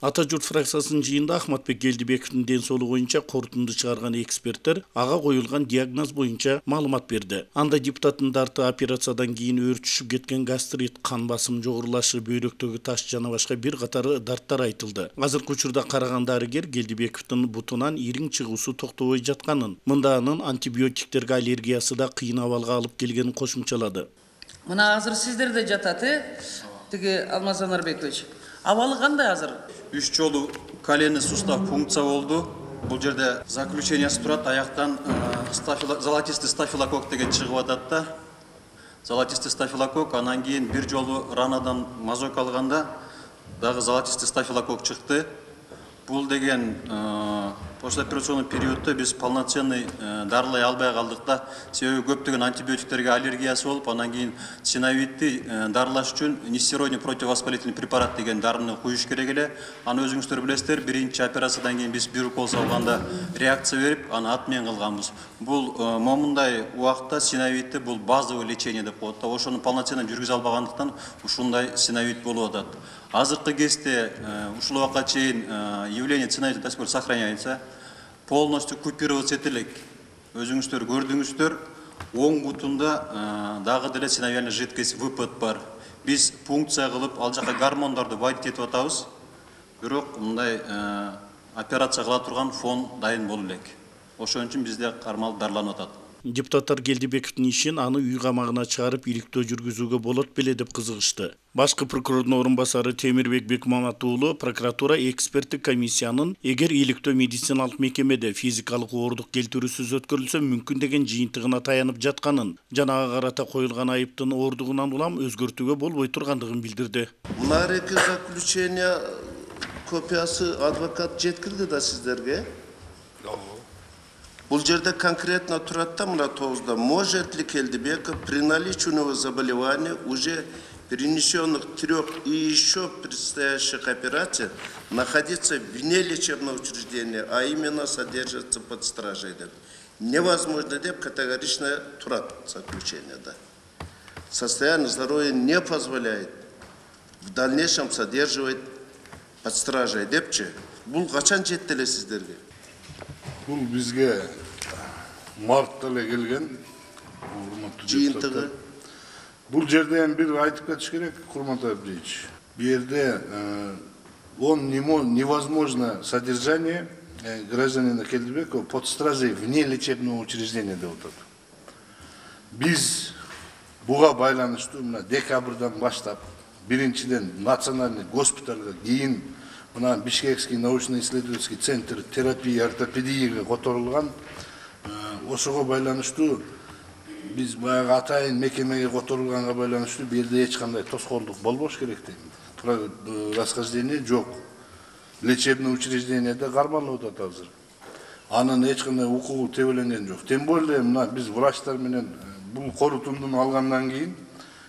Ата журт фракциясынын жыйынында Ахматбек Келдибековдун ден соолугу боюнча корутунду чыгарган эксперттер ага коюлган диагноз боюнча маалымат берди. Анда депутаттын дарты операциядан кийин өөрчүшүп кеткен гастрит, кан басым жогорулашы, бөйрөктөгү таш жана башка бир катары дарттар айтылды. Азыркы учурда караган дарыгер Келдибековдун бутунан ириң чыгуусу токтобой жатканын, мында анын антибиотиктерге аллергиясы да кыйын абалга алып келгенин кошумчалады. Мына азыр сиздерде жатат, тиги Алмаз Анарбекович. Абалы кандай азыр? 3 жолу коленный сустав пункция болду. Бул жерде заключениясы турат, аяктан золотистый стафилококк деген чыгып атат да. Золотистый стафилококк, анан кийин бир жолу ранадан мазок алганда дагы золотистый стафилококк чыкты. Бул деген послеоперационный периодта биз полноценный дарылай албай калдык да. Себеби көптөгөн антибиотиктерге аллергиясы болуп, анан кийин синовитти дарылаш үчүн нестероидный противовоспалительный препарат деген дарыны куюш керек эле. Аны өзүңүздөр билесиздер, биринчи операциядан кийин биз бир укол салганда реакция берип, аны атмен кылганбыз. Бул момундай убакта синовитти бул базовый лечение деп коет да. Ошону полноценно жүргүзө албагандыктан ушундай синовит болуп атат. Азыркы кезде ушул убакка чейин явление синовита до сих пор сохраняется. Полностью купироваться этелик. Өзүңүздөр көрдүңүздөр, оң бутунда дагы деле синовиальный жидкость выпад бар. Биз пункция кылып, ал жака гормондорду вводить этип атабыз. Бирок мындай операция кыла турган фон дайын болу элек. Ошон үчүн бизде кармалып дарыланып атат. Депутаттар Келдибековдун ишин аны үй камагына чыгарып иликтөө жүргүзүүгө болот беле деп кызыгышты. Башкы прокурордун орун басары Темирбек Бекмамат уулу прокуратура эксперттик комиссиянын эгер иликтөө медициналык мекемеде физикалык оордук келтирүүсүз өткөрүлсө мүмкүн деген жыйынтыгына таянып жатканын, жана ага карата коюлган айыптын оордугунан улам өзгөртүүгө болбой тургандыгын билдирди. Мына заключение копиясы адвокат жеткирди да сиздерге. Бул жерде конкретно турат да, мына тоғызда. Может ли Келдибеков при наличии у него заболевания, уже перенесенных 3 и еще предстоящих операций, находиться вне лечебного учреждения, а именно содержаться под стражей? Невозможно деп категорично турат заключение. Да. Состояние здоровья не позволяет в дальнейшем содерживать под стражей депче. Бул качан жеттеле сиздерге? Бул бизге мартта эле келген. Жыйынтыгы. Бул жерде бир айтып кетиш керек, Курмантай Абдиевич. Бу жерде невозможно содержание гражданина Келдибекова под стражей вне лечебного учреждения деп атат. Биз буга байланыштуу мына декабрдан баштап биринчиден национальный госпитальга, кийин мына Бишкекский научно-исследовательский центр терапии ортопедияга которулган. Ошого байланыштуу биз баягы атайын мекемеге которулганга байланыштуу бу жерде эч кандай тоскоолдук болбош керек дейм. Расхождение жок. Лечебный учреждениеде кармалып атат азыр. Анын эч кандай укугу тебеленген жок. Тем более мына биз врачтар менен бул корутундуну алгандан кийин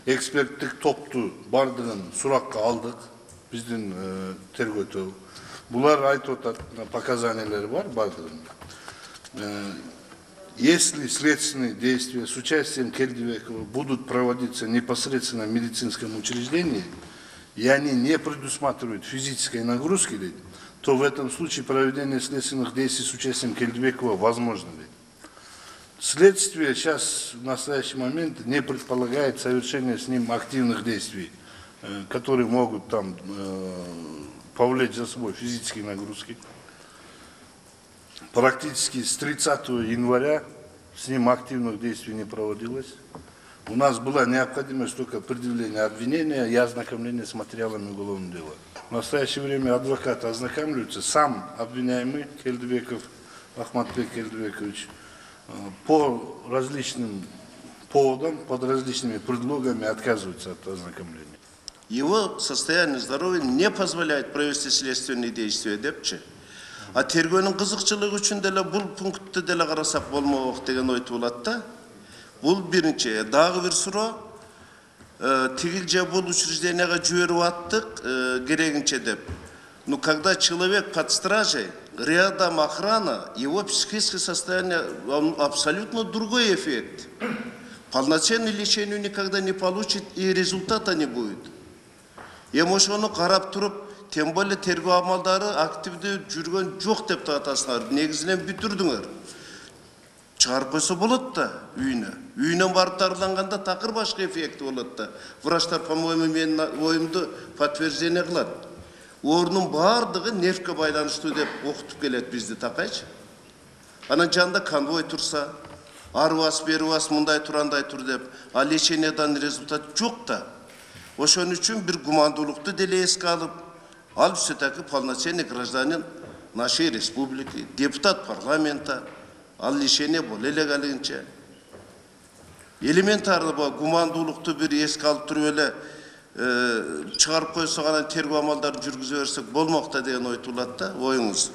эксперттик топту бардыгын суракка алдык. Биздин тергөөтө. Булар айтып атат, показаниялары бар бардыгын. Если следственные действия с участием Келдибекова будут проводиться непосредственно в медицинском учреждении, и они не предусматривают физической нагрузки, то в этом случае проведение следственных действий с участием Келдибекова возможно. Следствие сейчас, в настоящий момент, не предполагает совершение с ним активных действий, которые могут там повлечь за собой физические нагрузки. Практически с 30 января с ним активных действий не проводилось. У нас была необходимость только предъявления обвинения и ознакомления с материалами уголовного дела. В настоящее время адвокаты ознакомливаются, сам обвиняемый Келдибеков, Ахматбек Келдибекович, по различным поводам, под различными предлогами отказывается от ознакомления. Его состояние здоровья не позволяет провести следственные действия, депче. А тергөөнүн кызыкчылыгы үчүн деле бул пунктты деле карасак болмок деген ой туулат да. Бул биринчи, дагы бир суроо. Тигил же бул учрежденияга жиберип аттык керегинче деп. Но когда человек под стражей, рядом охрана, его психическое состояние абсолютно другой эффект. Полноценное лечение никогда не получит и результата не будет. Я ошону карап туруп тем более тергөө амалдары активдүү жүргөн жок деп атасыңар. Негизинен бүтүрдүңөр. Чыгарып койсо болот да үйүнө. Үйүнөн барып дарыланганда такыр башка эффекти болот да. Врачтар, по-моему, менин оюмду подтверждение кылат. Орунун бардыгы нервке байланыштуу деп окутуп келет бизди такайчы. Анан жанында конвой турса, арыбас, берибас, мындай тур, андай тур деп, а лечениядан результат жок да. Ошон үчүн бир гумандуулукту деле эске алып, ал все-таки полноценный гражданин нашей республики, депутат парламента, ал лечение боло эле калыгынча. Элементарлы гумандуулукту бир эске алып туруп эле чыгарып койсок, анан тергөө амалдарын жүргүзө берсек болмокта деген ой туулат да, оюңуз.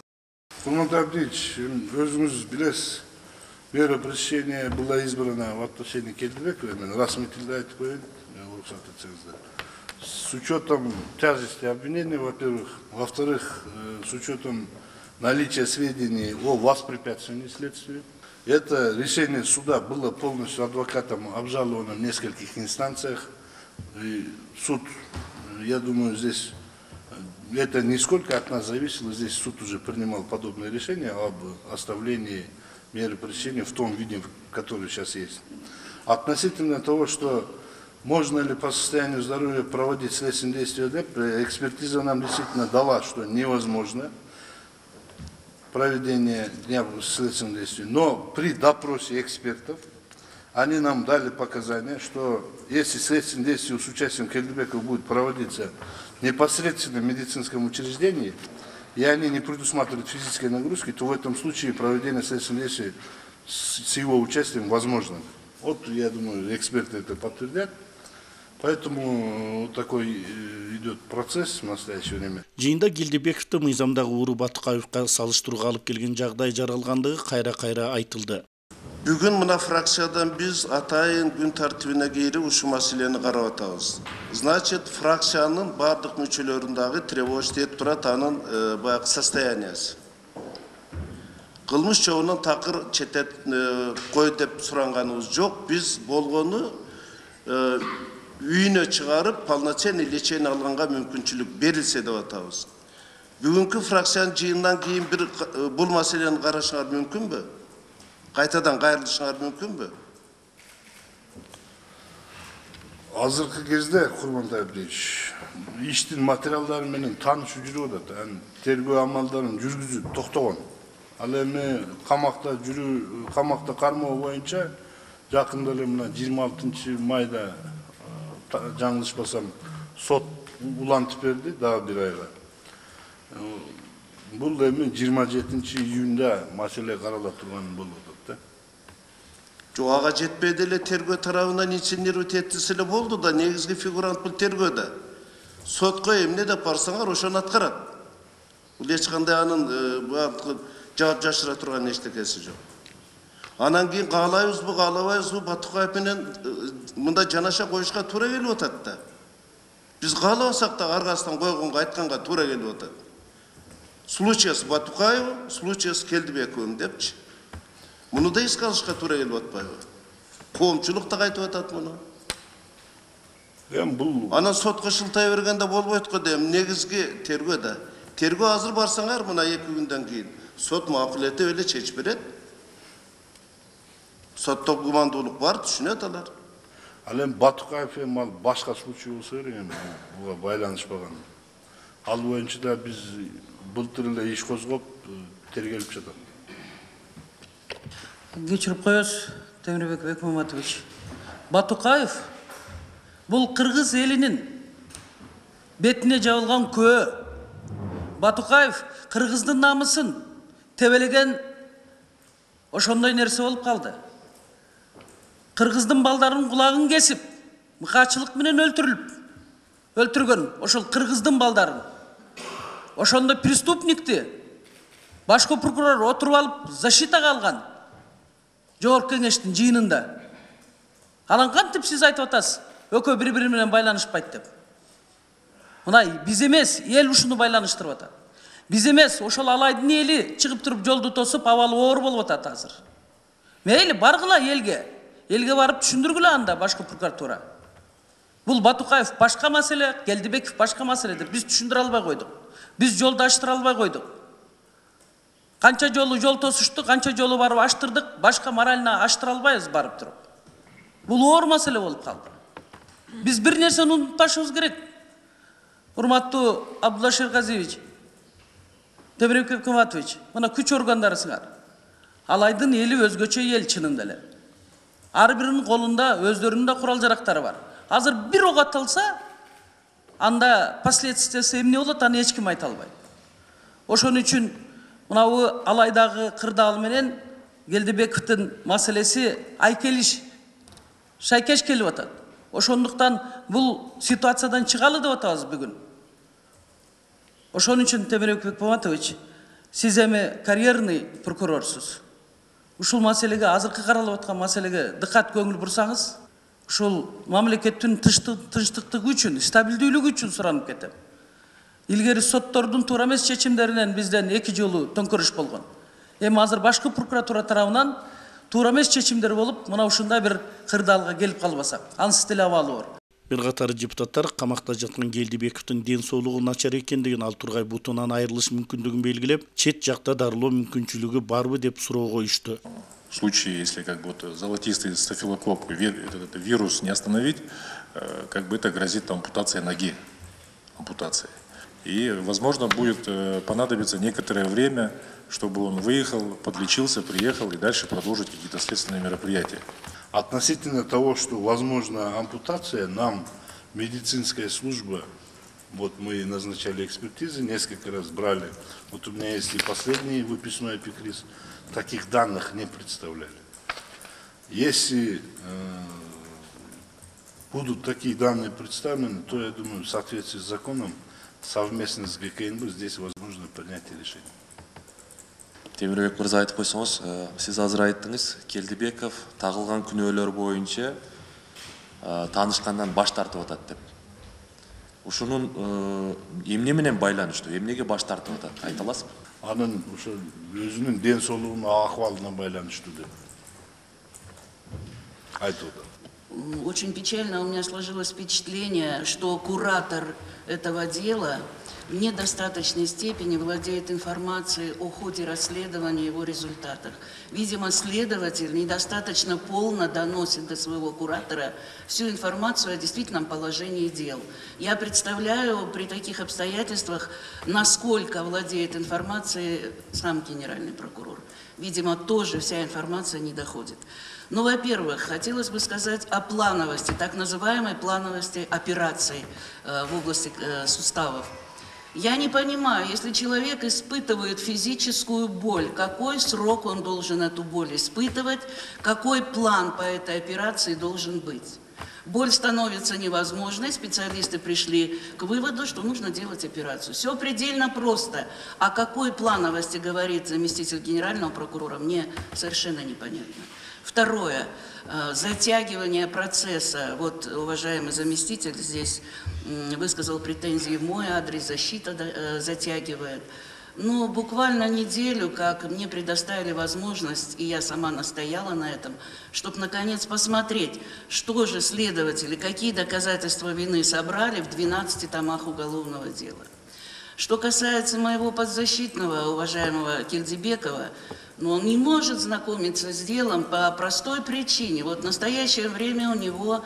Кулман Абдиевич, өзүңүз билесиз, мероприятие было избрано в отношении Келдибекова, мен расмий тилде айтып коеюн, уруксат этсеңиздер. С учетом тяжести обвинения, во-первых, во-вторых, с учетом наличия сведений о воспрепятствовании следствию. Это решение суда было полностью адвокатом обжаловано в нескольких инстанциях. И суд, я думаю, здесь это нисколько от нас зависело, здесь суд уже принимал подобное решение об оставлении меры пресечения в том виде, который сейчас есть. Относительно того, что можно ли по состоянию здоровья проводить следственные действия, экспертиза нам действительно дала, что невозможно проведение дня следственных действий. Но при допросе экспертов они нам дали показания, что если следственные действия с участием Келдибекова будет проводиться непосредственно в медицинском учреждении, и они не предусматривают физической нагрузки, то в этом случае проведение следственных действий с его участием возможно. Вот, я думаю, эксперты это подтвердят. Поэтому вот такой идет процесс в настоящее время. Жиында Келдибековду мыйзамдагы Ууру Батукаевка салыштырууга алып келген жагдай жаралгандыгы кайра-кайра айтылды. Бүгүн мына фракциядан биз атайын күн тартибине кийирип ушу маселени карап атабыз. Значит, фракциянын бардык мүчөлөрүндөгү тревожить этип турат анын баягы состояниясы. Кылмыш чогунан такыр четет кой деп суранганыбыз жок. Биз болгону үйүнө чыгарып полноценный лечение алганга мүмкүнчүлүк берилсе деп атабыз. Бүгүнкү фракциянын жыйынынан кийин бир бул маселени карашыңар мүмкүнбү? Кайтадан кайрылышыңар мүмкүнбү? Азыркы кезде, Курман Абдиевич, иштин материалдары менен таанышып жүрүп атат. Тергөө амалдарын жүргүзүп токтогон. Ал эми камакта жүрүү, камакта кармоо боюнча жакында эле мына 26 майда жаңылышпасам сот улантып берди дагы бир айга. Бул эми 27 июнда маселе каралып турган болуп атат. Жок, ага жетпей деле тергөө тарабынан инсценировать этилсе эле болду да, негизги фигурант бул тергөөдө. Сотко эмне деп барсаңар ошону аткарат. Бул эч кандай анын жаап жашыра турган эчтекеси жок. Анан кийин каалайбызбы, каалабайбызбы, Батукаев менен мында жанаша коюшка туура келип атат да. Биз каалабасак да аркасынан койгонго айтканга туура келип атат. Случай с Батукаевым, случай с Келдибековым депчи. Муну да эске алышка туура келип атпайбы? Коомчулук да кайтып атат муну. Анан сотко шылтай бергенде болбойт го дейм, негизги тергөөдө. Тергөө азыр барсаңар мына 2 күндөн кийин сот макул этип эле чечип берет. Сотто гумандуулук бар, түшүнөт алар. Ал эми Батукаев эми башка случай болсо керек эми буга байланышпаган. Ал боюнча да биз былтыр эле иш козгоп тергелип жатат. Кечирип коебуз, Темирбек Бекмаматович. Батукаев бул кыргыз элинин бетине жабылган көө. Батукаев кыргыздын намысын тебелеген ошондой нерсе болуп калды. Кыргыздын балдарынын кулагын кесип, мыкаачылык менен өлтүргөн ошол кыргыздын балдарын. Ошондо преступникти башкы прокурор отуруп алып защитага алган. Жогорку кеңештин жыйынында. Анан кантип сиз айтып атасыз? Экөө бири-бири менен байланышпайт деп. Мына биз эмес, эл ушуну байланыштырып атат. Биз эмес, ошол алайдын эли чыгып туруп жолду тосуп, абалы оор болуп атат азыр. Мейли баргыла элге. Элге барып түшүндүргүлө анда башкы прокуратура. Бул Батукаев башка маселе, Келдибеков башка маселе деп биз түшүндүрө албай койдук. Биз жолду аштыра албай койдук. Канча жолу жол тосушту, канча жолу барып аштырдык, башка морально аштыра албайбыз барып туруп. Бул оор маселе болуп калды. Биз бир нерсени унутпашыбыз керек. Урматтуу Абдулла Шерказиевич, Темирбек Бекмаматович, мына күч органдарысыңар. Алайдын эли өзгөчө эл чынында эле. Ар биринин колунда өздөрүнүн да курал жарактары бар. Азыр бир ок атылса, анда последствиясы эмне болот, аны эч ким айта албайт. Ошон үчүн мынабу Алайдагы кырдаал менен Келдибековдун маселеси айкелиш, шайкеш келип атат. Ошондуктан бул ситуациядан чыгалы деп атабыз бүгүн. Ошон үчүн Темирбек Бекмаматович, сиз эми карьерный прокурорсуз. Ушул маселеге, азыркы каралып аткан маселеге дыккат көңүл бурсаңыз, ушул мамлекеттин тынчтыктыгы үчүн, стабилдүүлүгү үчүн суранып кетем. Илгери соттордун туура эмес чечимдеринен бизден 2 жолу төңкөрүш болгон. Эми азыр башкы прокуратура тарабынан туура эмес чечимдер болуп, мына ушундай бир кырдаалга келип калбасак, ансыз деле абалы бар. Бир катар депутаттар камакта жаткан Келдибековдун ден соолугу начар экендигин, ал тургай бутунан айрылыш мүмкүндүгүн белгилеп, чет жакта дарылоо мүмкүнчүлүгү барбы деп суроо коюшту. В случае, если золотистый стафилококк, этот вирус не остановить, это грозит ампутацией ноги. Ампутацией. И, возможно, будет понадобиться некоторое время, чтобы он выехал, подлечился, приехал и дальше продолжить какие-то следственные мероприятия. Относительно того, что возможна ампутация, нам медицинская служба, мы назначали экспертизы, несколько раз брали, у меня есть и последний выписной эпикриз, таких данных не представляли. Если будут такие данные представлены, то, я думаю, в соответствии с законом, совместно с ГКНБ здесь возможно принятие решения. Темирбек мырза айтып койсоңуз, сиз азыр айттыңыз, Келдибеков тагылган күнөөлөр боюнча таанышкандан баш тартып атат деп. Ушунун эмне менен байланыштуу, эмнеге баш тартып атат, айта аласызбы? Анын ошо өзүнүн ден соолугунун акыбалына байланыштуу деп айтып атат. Очень печально у меня сложилось впечатление, что куратор этого дела в недостаточной степени владеет информацией о ходе расследования и его результатах. Видимо, следователь недостаточно полно доносит до своего куратора всю информацию о действительном положении дел. Я представляю при таких обстоятельствах, насколько владеет информацией сам генеральный прокурор. Видимо, тоже вся информация не доходит. Но, во-первых, хотелось бы сказать о плановости, так называемой плановости операций в области суставов. Я не понимаю, если человек испытывает физическую боль, какой срок он должен эту боль испытывать, какой план по этой операции должен быть. Боль становится невозможной, специалисты пришли к выводу, что нужно делать операцию. Все предельно просто. О какой плановости говорит заместитель генерального прокурора, мне совершенно непонятно. Второе. Затягивание процесса. Вот уважаемый заместитель здесь высказал претензии в мой адрес, защита затягивает. Но буквально неделю, как мне предоставили возможность, и я сама настояла на этом, чтобы наконец посмотреть, что же следователи, какие доказательства вины собрали в 12 томах уголовного дела. Что касается моего подзащитного, уважаемого Келдибекова, но он не может знакомиться с делом по простой причине. Вот в настоящее время у него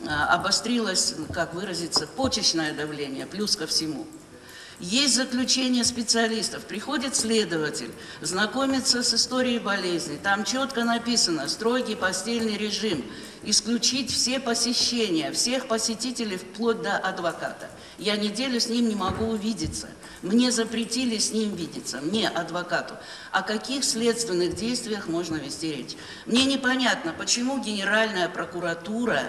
обострилось, как выразиться, почечное давление, плюс ко всему. Есть заключение специалистов, приходит следователь, знакомится с историей болезни, там четко написано строгий постельный режим, исключить все посещения, всех посетителей вплоть до адвоката. Я неделю с ним не могу увидеться, мне запретили с ним видеться, мне, адвокату. О каких следственных действиях можно вести речь? Мне непонятно, почему Генеральная прокуратура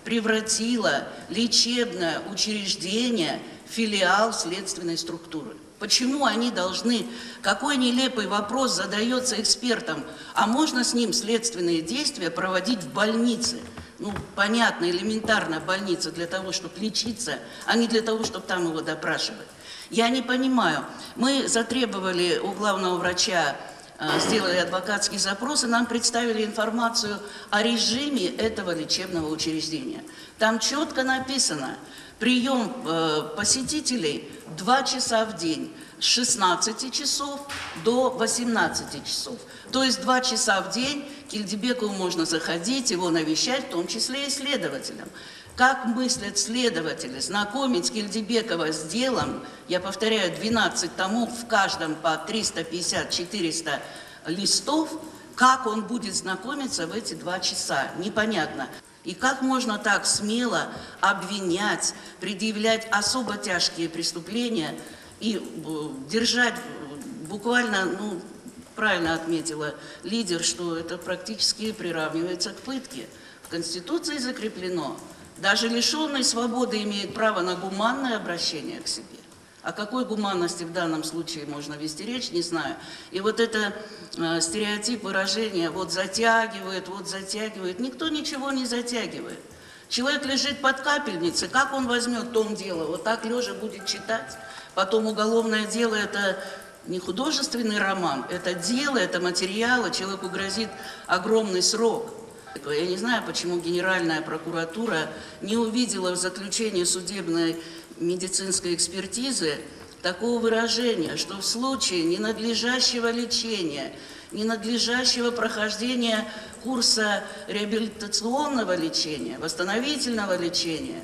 превратила лечебное учреждение в филиал следственной структуры. Почему они должны, какой нелепый вопрос задается экспертам, а можно с ним следственные действия проводить в больнице? Ну, понятно, элементарно, больница для того, чтобы лечиться, а не для того, чтобы там его допрашивать. Я не понимаю, мы затребовали у главного врача сделали адвокатский запрос, и нам представили информацию о режиме этого лечебного учреждения. Там четко написано, прием посетителей 2 часа в день, с 16 часов до 18 часов. То есть 2 часа в день к Кельдибекову можно заходить, его навещать, в том числе и следователям. Как мыслят следователи, знакомить Кельдибекова с делом, я повторяю, 12 томов, в каждом по 350-400 листов, как он будет знакомиться в эти 2 часа, непонятно. И как можно так смело обвинять, предъявлять особо тяжкие преступления и держать буквально, ну, правильно отметила лидер, что это практически приравнивается к пытке. В Конституции закреплено, даже лишенный свободы имеет право на гуманное обращение к себе. О какой гуманности в данном случае можно вести речь, не знаю. И вот это стереотип выражения «вот затягивает», никто ничего не затягивает. Человек лежит под капельницей, как он возьмет том дело, вот так лежа будет читать. Потом уголовное дело – это не художественный роман, это дело, это материалы, человеку грозит огромный срок. Я не знаю, почему Генеральная прокуратура не увидела в заключении судебной медицинской экспертизы такого выражения, что в случае ненадлежащего лечения, ненадлежащего прохождения курса реабилитационного лечения, восстановительного лечения,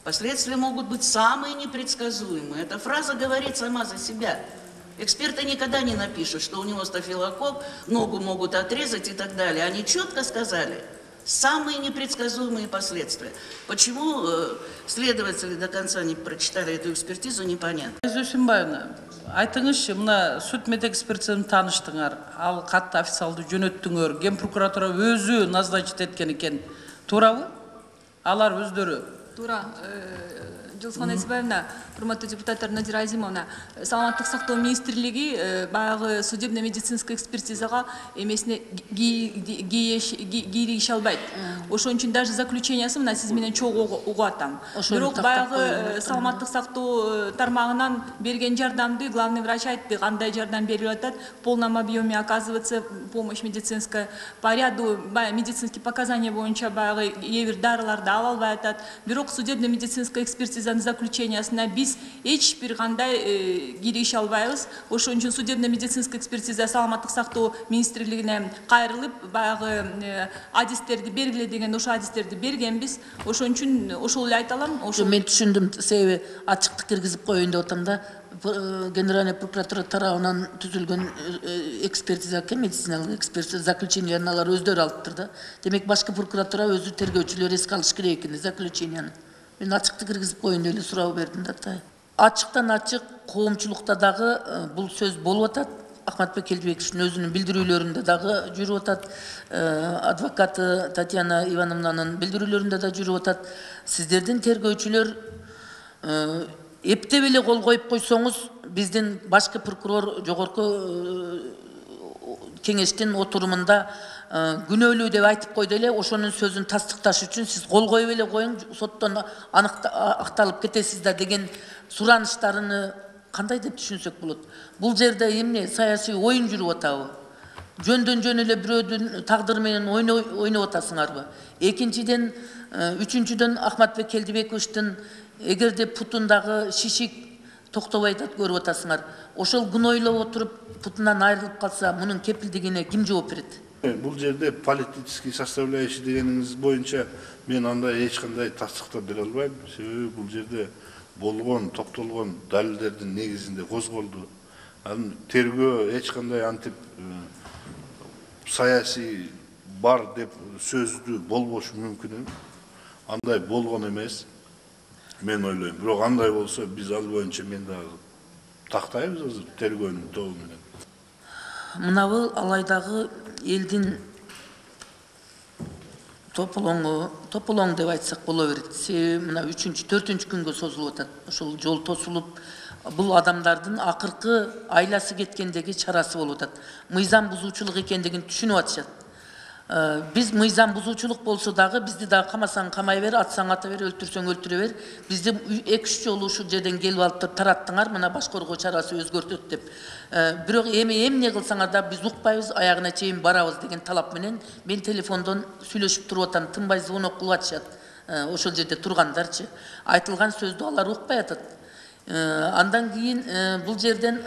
последствия могут быть самые непредсказуемые. Эта фраза говорит сама за себя. Эксперты никогда не напишут, что у него стафилококк, ногу могут отрезать и так далее. Они четко сказали самые непредсказуемые последствия. Почему следователи до конца не прочитали эту экспертизу, непонятно. Зосимбаевна, айтыңызшы, мына сүт медэкспертизаны тааныштыңар, ал катты официалды жөнөттүңөр, Ген прокуратура өзү назначить эткен экен. Туурабы? Алар өздөрү. Туура. Жылсхан Эсбаевна, урматтуу депутаттар, Надира Азимовна, саламаттык сактоо министрлиги баягы судебно-медицинская экспертизага эмесине кийише албайт. Ошон үчүн даже заключениясы мына сиз менен чогуу угуп атам. Бирок баягы саламаттык сактоо тармагынан берген жардамды главный врач айтты, кандай жардам берип атат, в полном объеме оказывается помощь медицинская по ряду медицинских показаний боюнча баягы эбир дарыларды ала албай атат. Бирок судебно-медицинская экспертиза заключениясына биз эч бир кандай киреше албайбыз. Ошон үчүн судебно-медицинская экспертиза саламаттык сактоо министрлигине кайрылып, баягы адистерди бергиле деген ошо адистерди бергенбиз. Ошон үчүн ошол эле айта алам. Мен түшүндүм, себеби ачыктык киргизип коеюн деп атам да. Генеральная прокуратура тарабынан түзүлгөн экспертиза, медициналык экспертиза заключенияларын алар өздөрү алыптыр да. Демек башкы прокуратура өзү тергөөчүлөр эске алыш керек экен заключенияны. Мен ачыктык киргизип коеюн деп эле суроо бердим да. Ачыктан ачык коомчулукта дагы бул сөз болуп атат. Ахматбек Келдибековичтин өзүнүн билдирүүлөрүндө дагы жүрүп атат. Адвокаты Татьяна Ивановнанын билдирүүлөрүндө да жүрүп атат. Сиздердин тергөөчүлөр эптеп эле кол коюп койсоңуз, биздин башкы прокурор жогорку кеңештин отурумунда күнөөлүү деп айтып койду эле, ошонун сөзүн тастыкташ үчүн сиз кол коюп эле коюң, соттон акталып кетесиз да деген сураныштарыны кандай деп түшүнсөк болот? Бул жерде эмне саясий оюн жүрүп атабы? Жөндөн жөн эле бирөөдүн тагдыры менен ойноп атасыңарбы? Экинчиден, үчүнчүдөн Ахматбек Келдибековичтин эгерде путундагы шишик токтобой атат көрүп атасыңар, ошол күнөөлөп отуруп путунан айрылып калса, мунун кепилдигине ким жооп берет? Бул жерде политический составляющий дегениңиз боюнча мен андай эч кандай тастыктап бере албайм. Себеби бул жерде болгон, топтолгон далилдердин негизинде козголду. Анын тергөө эч кандай антип саясий бар деп сөздү болбошу мүмкүн. Андай болгон эмес. Мен ойлойм. Бирок андай болсо биз ал боюнча мен дагы тактайбыз азыр тергөөнүн тобу менен. Мынабы алайдагы элдин тополоң деп айтсак боло берет. Себеби мына 3-4 күнгө созулуп атат. Ошол жол тосулуп, бул адамдардын акыркы айласы кеткендеги чарасы болуп атат. Мыйзам бузуучулук экендигин түшүнүп атышат. Biz mыйзам бузуучулук болсо дагы бизди дагы камасаң камай бер, атсаң ата бер, өлтүрсөң өлтүрө бер. Бизди 2-3 жолу ушул жерден келип алып тараттыңар, мына баш коргоо чарасы өзгөртөт деп. Бирок эми эмне кылсаңар да биз укпайбыз, аягына чейин барабыз деген талап менен мен телефондон сүйлөшүп туруп атам, тынбай звонок кылып атышат. Ошол жерде тургандарчы. Айтылган сөздү алар укпай атат. Андан кийин бул жерден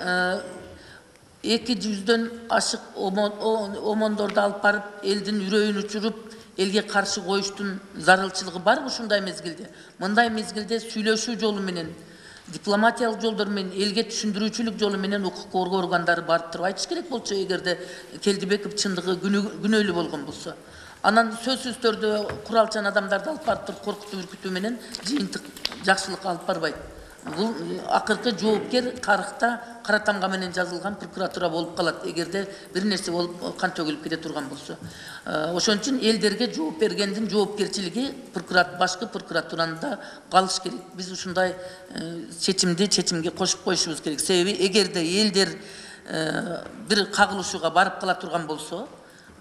200дөн ашык омондорду алып барып, элдин үрөйүн учуруп, элге каршы коюштун зарылчылыгы барбы ушундай мезгилде? Мындай мезгилде сүйлөшүү жолу менен, дипломатиялык жолдор менен, элге түшүндүрүүчүлүк жолу менен укук коргоо органдары барып туруп айтыш керек болчу, эгерде Келдибеков чындыгы күнөөлүү болгон болсо. Анан сөзсүз түрдө куралчан адамдарды алып барып туруп коркутуп үркүтүү менен жыйынтык жакшылыкка алып барбайт. Бул акыркы жоопкер тарыхта кара тамга менен жазылган прокуратура болуп калат, эгерде бир нерсе болуп кан төгүлүп кете турган болсо. Ошон үчүн элдерге жооп бергендин жоопкерчилиги башкы прокуратурада калыш керек. Биз ушундай чечимге кошуп коюшубуз керек. Себеби эгерде элдер бир кагылышууга барып кала турган болсо,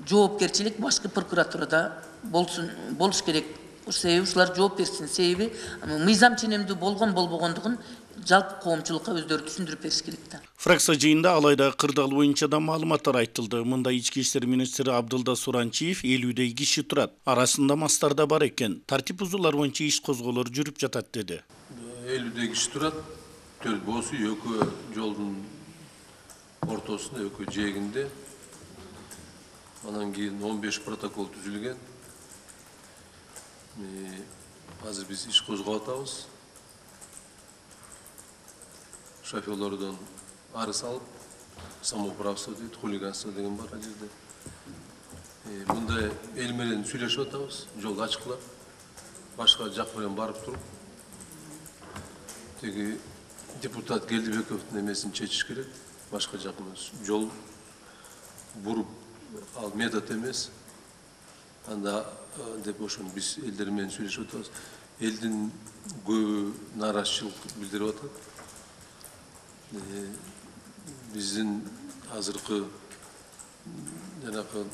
жоопкерчилик башкы прокуратурада болуш керек. Себеби ушулар жооп берсин. Себеби мыйзам ченемдүү болгон болбогондугун жалпы коомчулукка өздөрү түшүндүрүп бериш керек да. Фракция жыйында алайда кырдаал боюнча да маалыматтар айтылды. Мында ички иштер министри Абдылда Суранчиев 50дей киши турат. Арасында мастар да бар экен. Тартип бузуулар боюнча иш козголор жүрүп жатат деди. 50дей киши турат. 4 босу экөө жолдун ортосунда, экөө жээгинде. Анан кийин 15 протокол түзүлгөн. Азыр биз иш козгоп атабыз. Шоферлордон арыз алып, самоуправство дейт, хулиганство деген бар жерде. Мындай эл менен сүйлөшүп атабыз, жол ачыклап, башка жак менен барып туруп, теги депутат Келдибековдун эмесин чечиш керек, башка жак эмес. Жол буруп, ал метод эмес. Анда деп ошон биз элдер менен сүйлөшүп атабыз. Элдин көбү нааразычылык билдирип атат. Биздин азыркы жанакы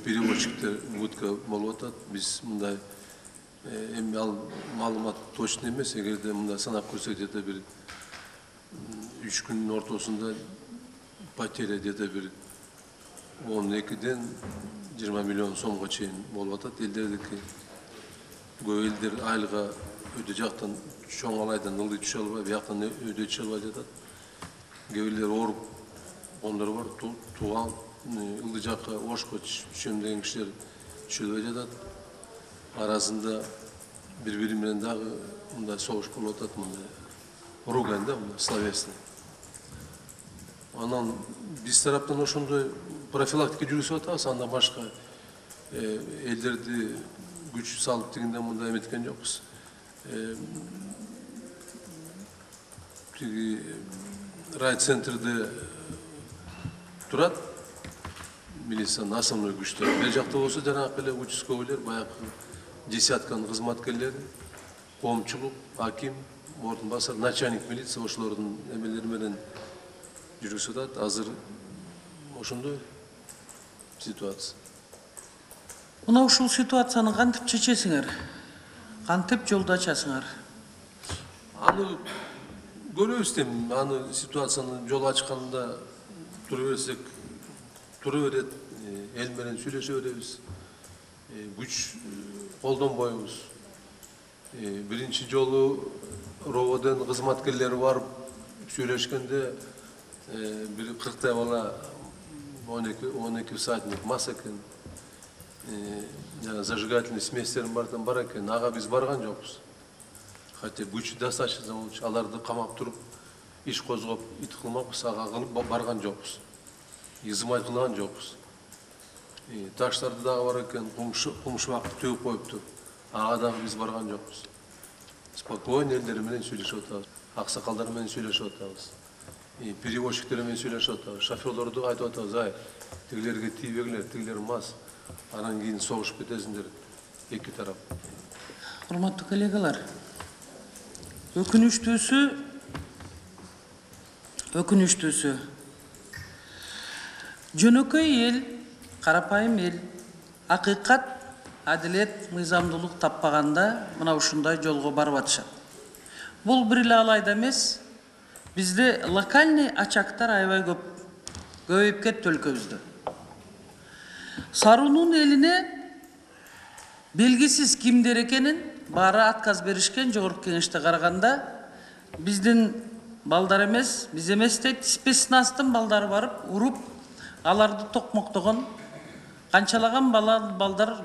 переводчиктер мутка болуп атат. Биз мындай эми ал маалымат точно эмес, эгерде мындай санап көрсөк, где-то бир 3 күндүн ортосунда потеря где-то бир 12ден 20 миллион сомго чейин болуп атат. Элдердики көп элдер айылга өтө жактан чоң алайдан ылдый түшө албай, бияктан өтө түшө албай жатат. Кээ бирлер ооруп кондор бар, тууган ылдый жакка ошко түшөм деген кишилер түшө албай жатат. Арасында бири менен дагы мындай согуш болуп атат, мындай ругань да, словесный. Анан биз тараптан ошондой профилактика жүргүзүп атабыз, андан башка элдерди күч салып дегенде мындай эметкен жокпуз. Тиги райцентрде турат милициянын основной күчтөр. Бер жакта болсо жанагы эле участковыйлар, баягы десятканын кызматкерлери, коомчулук, аким, ордун басар, начальник милиция ошолордун эмелери менен жүргүзүп атат. Азыр ошондой ситуация. Мына ушул ситуацияны кантип чечесиңер? Кантип жолду ачасыңар? Аны көрөбүз дейм, аны ситуацияны жол ачканда тура берсек, тура берет, эл менен сүйлөшө беребиз. Күч колдонбойбуз. Биринчи жолу роводон кызматкерлери барып сүйлөшкөндө бир 40 бала 12 всадник мас экен. Зажигательный сместерин бар экен, ага биз барган жокпуз. Хотя күч достаточно болчу, аларды камап туруп, иш козгоп, ит кылмакпыз, ага кылып барган жокпуз. Изымай кылган жокпуз. Таштарды дагы бар экен, кумшубакты төгүп коюпту. Ага дагы биз барган жокпуз. Спокойно элдер менен сүйлөшүп атабыз. Аксакалдар менен сүйлөшүп атабыз. Перевозчиктер менен сүйлөшүп атабыз. Шоферлорду айтып атабыз, ай, тигилерге тийбегилер, тигилер мас. Анан кийин согушуп кетесиңдер эки тарап. Урматтуу коллегалар, өкүнүштүүсү жөнөкөй эл карапайым эл акыйкат, адилет, мыйзамдуулук таппаганда мына ушундай жолго барып атышат. Бул бир эле алайда эмес, бизде локальный ачактар аябай көп, көбөйүп кетти өлкөбүздө. Сарунун элине белгисиз кимдер экенин баары отказ беришкен. Жогорку кеңеште караганда биздин балдар эмес, биз эмес дейт, спецназтын балдары барып уруп, аларды токмоктогон, канчалаган балдар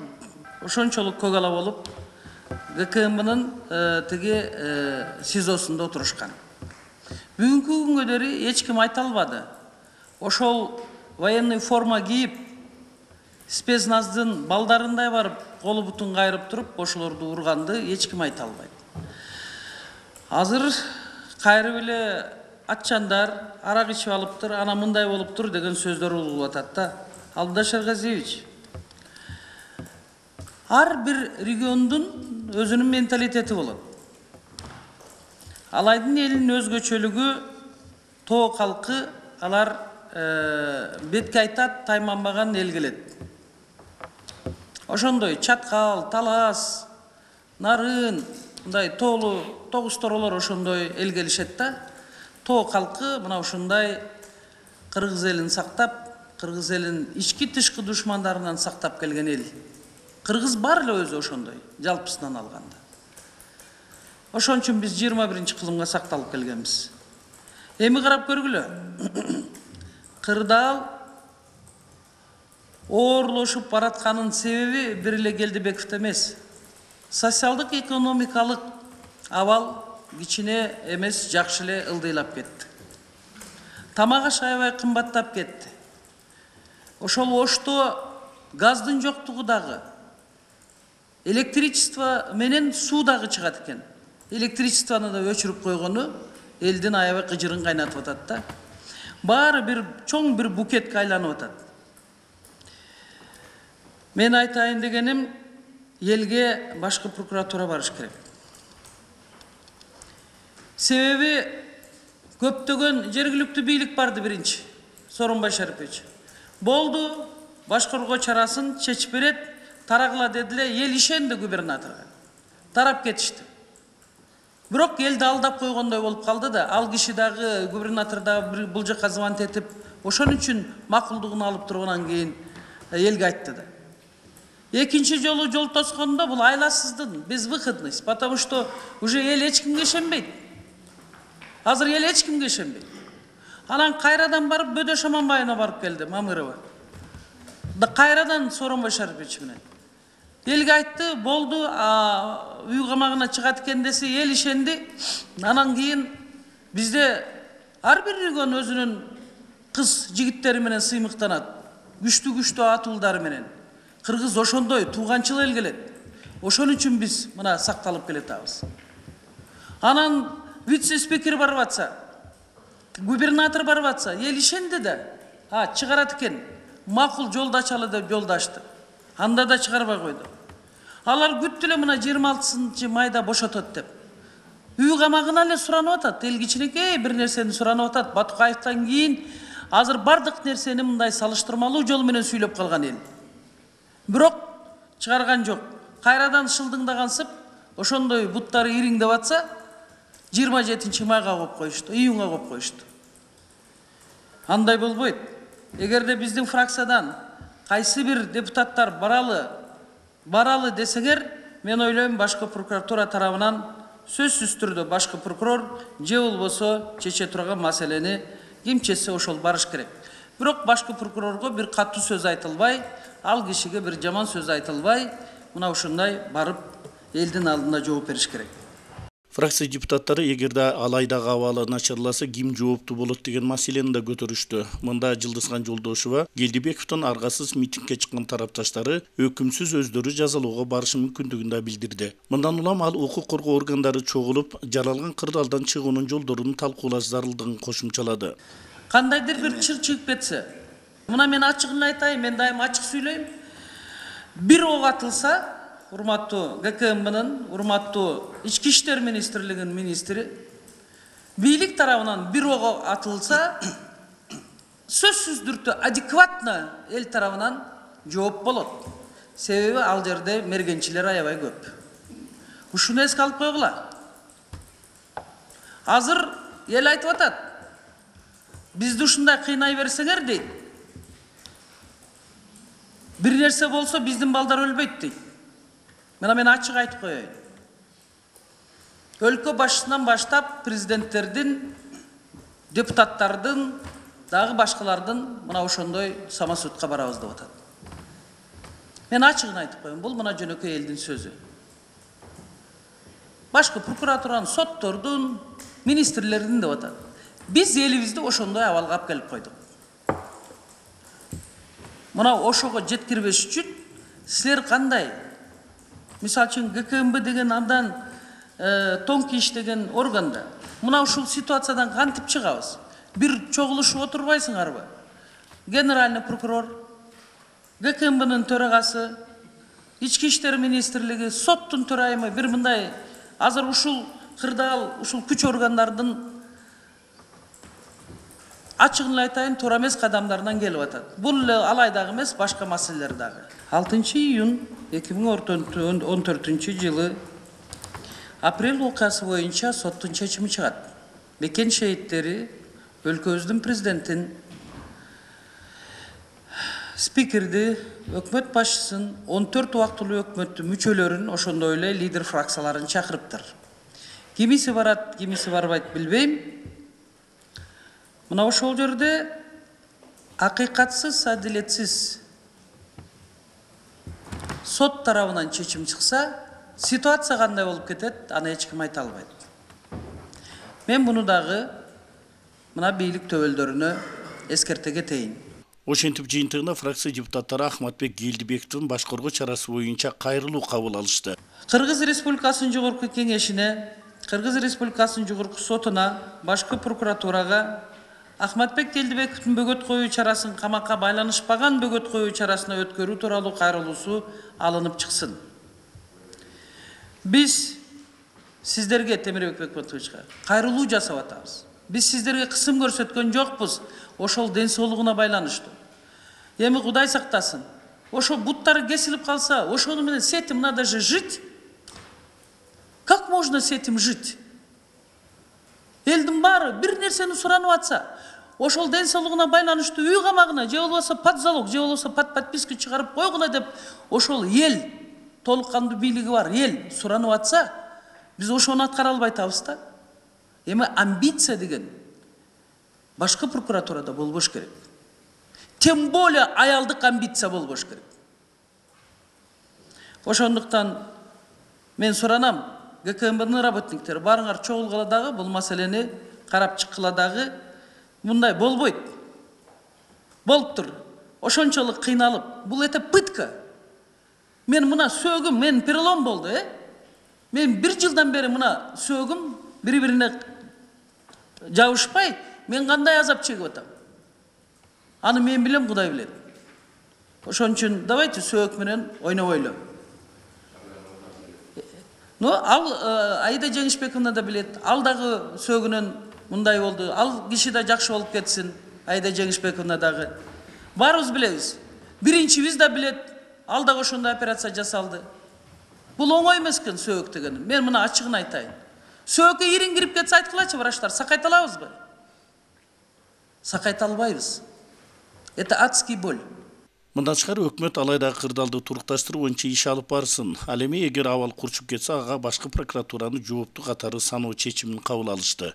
ошончолук көк ала болуп, ГКМнын тиги СИЗОсунда отурушкан. Бүгүнкү күнгө дейин эч ким айта албады. Ошол военный форма кийип, спецназдын балдарындай барып, колу бутун кайрып туруп, ошолорду урганды эч ким айта албайт. Азыр кайрып эле атчандар, арак ичип алыптыр, ана мындай болуптур деген сөздөр угулуп атат да. Алдаш Эргазиевич, ар бир региондун өзүнүн менталитети болот. Алайдын элинин өзгөчөлүгү, тоо калкы, алар бетке айтат, тайманбаган эл келет. Ошондой Чаткал, Талас, Нарын, мындай тоолу, тогуз торолор ошондой эл келишет да. Тоо калкы мына ушундай кыргыз элин сактап, кыргыз элин ички тышкы душмандарынан сактап келген эл. Кыргыз бар эле өзү ошондой, жалпысынан алганда. Ошон үчүн биз 21-чи кылымга сакталып келгенбиз. Эми карап көргүлө. Кырдаал оорлошуп баратканын себеби бир эле Келдибековдо эмес. Социалдык экономикалык абал кичине эмес, жакшы эле ылдыйлап кетти. Тамак аш аябай кымбаттап кетти. Ошол Ошто газдын жоктугу дагы, электричество менен суу дагы чыгат экен. Электричествону да өчүрүп койгону элдин аябай кыжырын кайнатып атат да. Баары бир чоң бир букетке айланып атат. Мен айтайын дегеним, элге башкы прокуратура барыш керек. Себеби көптөгөн жергиликтүү бийлик барды биринчи, Сооронбай Шарипович. Болду, башкарууга чарасын чечип берет, тарагыла дедиле, эл ишенди губернаторго. Тарап кетишти. Бирок элди алдап койгондой болуп калды да, ал киши дагы, губернатор дагы бул жака звонить этип, ошон үчүн макулдугун алып тургандан кийин элге айтты да. Экинчи жолу жол тоскондо бул айласыздын, безвыходность, потому что уже эл эч кимге ишенбейт. Азыр эл эч кимге ишенбейт. Анан кайрадан барып Бөдө Шаманбаевна барып келди, Мамырова. Да кайрадан Сооронбай Шарипович менен. Элге айтты, болду, үй камагына чыгат экен десе, эл ишенди. Анан кийин бизде ар бир регион өзүнүн кыз жигиттери менен сыймыктанат. Күчтүү атуулдары менен. Кыргыз ошондой тууганчыл эл келет. Ошон үчүн биз мына сакталып келатабыз. Анан вице-спикер барып атса, губернатор барып атса, эл ишенди да. Чыгарат экен. Макул жолду ачалы деп жолду ачты. Анда да чыгарбай койду. Алар күттү эле мына 26 майда бошотот деп. Үй камагына эле суранып атат. Эл кичинекей бир нерсени суранып атат. Батукаевтан кийин азыр бардык нерсени мындай салыштырмалуу жол менен сүйлөп калган эл. Бирок чыгарган жок. Кайрадан шылдыңдагансып, ошондой буттары ириңдеп атса, 27 майга коюп коюшту, июнга коюп коюшту. Андай болбойт. Эгерде биздин фракциядан кайсы бир депутаттар баралы десеңер, мен ойлойм башкы прокуратура тарабынан сөзсүз түрдө башкы прокурор же болбосо чече турган маселени кимчесе ошол барыш керек. Бирок башкы прокурорго бир катуу сөз айтылбай, ал кишиге бир жаман сөз айтылбай, мына ушундай барып элдин алдына жооп бериш керек. Фракция депутаттары эгерде алайдагы абалы начарласа ким жооптуу болот деген маселени да көтөрүштү. Мында Жылдызхан Жолдошова Келдибековдун аргасыз митингге чыккан тарапташтары өкүмсүз өздөрү жазалууга барышы мүмкүндүгүн да билдирди. Мындан улам ал укук коргоо органдары чогулуп, жаралган кырдаалдан чыгуунун жолдорун талкуулаш зарылдыгын кошумчалады. Кандайдыр бир чыр чыгып кетсе, мына мен ачыгын айтайын, мен дайым ачык сүйлөйм. Бир ок атылса, урматтуу ГКМнын, урматтуу Ички иштер министрлигинин министри, бийлик тарабынан бир ок атылса, сөзсүз түрдө адекватно эл тарабынан жооп болот. Себеби ал жерде мергенчилер аябай көп. Ушуну эске алып койгула. Азыр эл айтып атат. Бизди ушундай кыйнай берсеңер дейт. Бир нерсе болсо биздин балдар өлбөйт дейт. Мына мен ачык айтып коеюн. Өлкө башчысынан баштап президенттердин, депутаттардын, дагы башкалардын мына ошондой самосудка барабыз деп атат. Мен ачыгын айтып коеюн, бул мына жөнөкөй элдин сөзү. Башкы прокуратуранын, соттордун, министрлердин деп атат. Биз элибизди ошондой абалга алып келип койдук. Мына ошого жеткирбеш үчүн силер кандай? Мисалы үчүн ГКМБ деген андан тонкий иштеген органда. Мына ушул ситуациядан кантип чыгабыз? Бир чогулушуп отурбайсыңарбы? Генеральный прокурор, ГКМБнын төрагасы, Ички иштер министрлиги, соттун төрайымы бир мындай азыр ушул кырдаал, ушул күч органдардын ачыгын айтайын туура эмес кадамдарынан келип атат. Бул алайдагы эмес, башка маселелер дагы. 6 июнь 2014 жылы апрель окуясы боюнча соттун чечими чыгат. Бекен шейиттери өлкөбүздүн президентин, спикерди, өкмөт башчысын, 14 убактылуу өкмөттүн мүчөлөрүн, ошондой эле лидер фракцияларын чакырыптыр. Кимиси барат, кимиси барбайт билбейм. Мына ошол жерде акыйкатсыз, адилетсиз сот тарабынан чечим чыкса, ситуация кандай болуп кетет, аны эч ким айта албайт. Мен муну дагы мына бийлик төбөлдөрүнө эскерте кетейин. Ошентип жыйынтыгына фракция депутаттары Ахматбек Келдибековдун башкаруу чарасы боюнча кайрылуу кабыл алышты. Кыргыз Республикасынын жогорку кеңешине, Кыргыз Республикасынын жогорку сотуна, башкы прокуратурага Ахматбек Келдибековдун бөгөт коюу чарасын камакка байланышпаган бөгөт коюу чарасына өткөрүү тууралуу кайрылуусу алынып чыксын. Биз сиздерге, Темирбек Бекматовичка, кайрылуу жасап атабыз. Биз сиздерге кысым көрсөткөн жокпуз, ошол ден соолугуна байланыштуу. Эми Кудай сактасын. Ошо буттары кесилип калса, ошону менен с этим надо же жить. Как можно с этим жить? Элдин баары бир нерсени суранып атса, ошол ден соолугуна байланыштуу үй камагына, же болбосо подзалог, же болбосо подписка чыгарып койгула деп, ошол эл, толук кандуу бийлиги бар эл суранып атса, биз ошону аткара албай атабыз да. Эми амбиция деген башкы прокуратурада болбош керек. Тем более аялдык амбиция болбош керек. Ошондуктан мен суранам, ГКМБнын работниктери барыңар чогулгула дагы бул маселени карап чыккыла дагы. Мындай болбойт. Болуптур. Ошончолук кыйналып, бул это пытка. Мен мына сөөгүм, мен перелом болду, Мен 1 жылдан бери мына сөөгүм бири-бирине жабышпай, мен кандай азап чегип атам. Аны мен билем, Кудай билет. Ошон үчүн давайте сөөк менен ойнобойлу. Ал Аида Жеңишбековна да билет. Ал дагы сөөгүнөн мындай болду. Ал киши да жакшы болуп кетсин. Аида Жеңишбековна дагы. Баарыбыз билебиз. Биринчибиз да билет. Ал дагы ошондой операция жасалды. Бул оңой эмес экен сөөк деген. Мен мына ачыгын айтайын. Сөөккө ириң кирип кетсе айткылачы, врачтар, сакайта алабызбы? Сакайта албайбыз. Это адский боль. Мындан тышкары өкмөт алайдагы кырдаалды турукташтыруу боюнча иш алып барсын. Ал эми эгер абал курчуп кетсе, ага башкы прокуратураны жооптуу катары саноо чечимин кабыл алышты.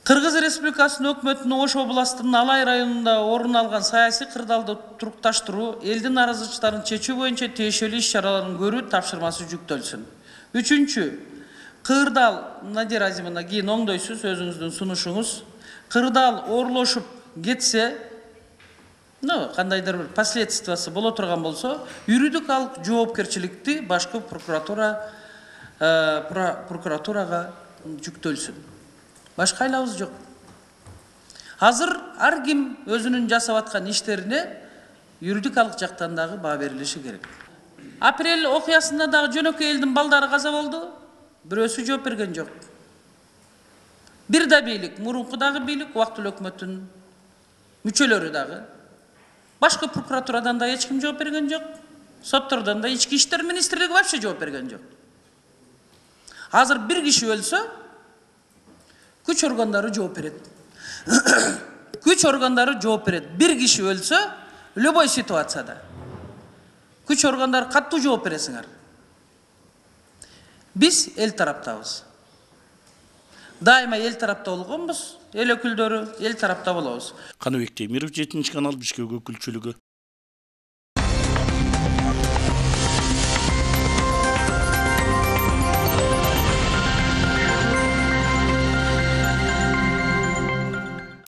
Кыргыз Республикасынын өкмөтүнүн Ош областынын Алай районунда орун алган саясий кырдаалды турукташтыруу, элдин арызычтарын чечүү боюнча тиешелүү иш-чараларын көрүү тапшырмасы жүктөлсүн. 3-чү, кырдаал Надира Азимовна кийин оңдойсуз өзүңүздүн сунушуңуз. Кырдаал оорлошуп кетсе, кандайдыр бир последствиясы боло турган болсо, юридикалык жоопкерчиликти башкы прокуратурага жүктөлсүн. Башка айлабыз жок. Азыр ар ким өзүнүн жасап аткан иштерине юридикалык жактан дагы баа берилиши керек. Апрель окуясында дагы жөнөкөй элдин балдары каза болду. Бирөөсү жооп берген жок. Бир да бийлик, мурунку дагы бийлик, убактылуу өкмөттүн мүчөлөрү дагы Башкы прокуратурадан да эч ким жооп берген жок. Соттордон да Ички иштер министрлиги вообще жооп берген жок. Азыр бир киши өлсө, күч органдары жооп берет. Күч органдары жооп берет. Бир киши өлсө, любой ситуацияда. Күч органдары каттуу жооп бересиңер. Биз эл тараптабыз. Дайыма эл тарапта болгонбуз, эл өкүлдөрү эл тарапта болобуз. Каныбек Темиров, 7 канал, Бишкек өкүлчүлүгү.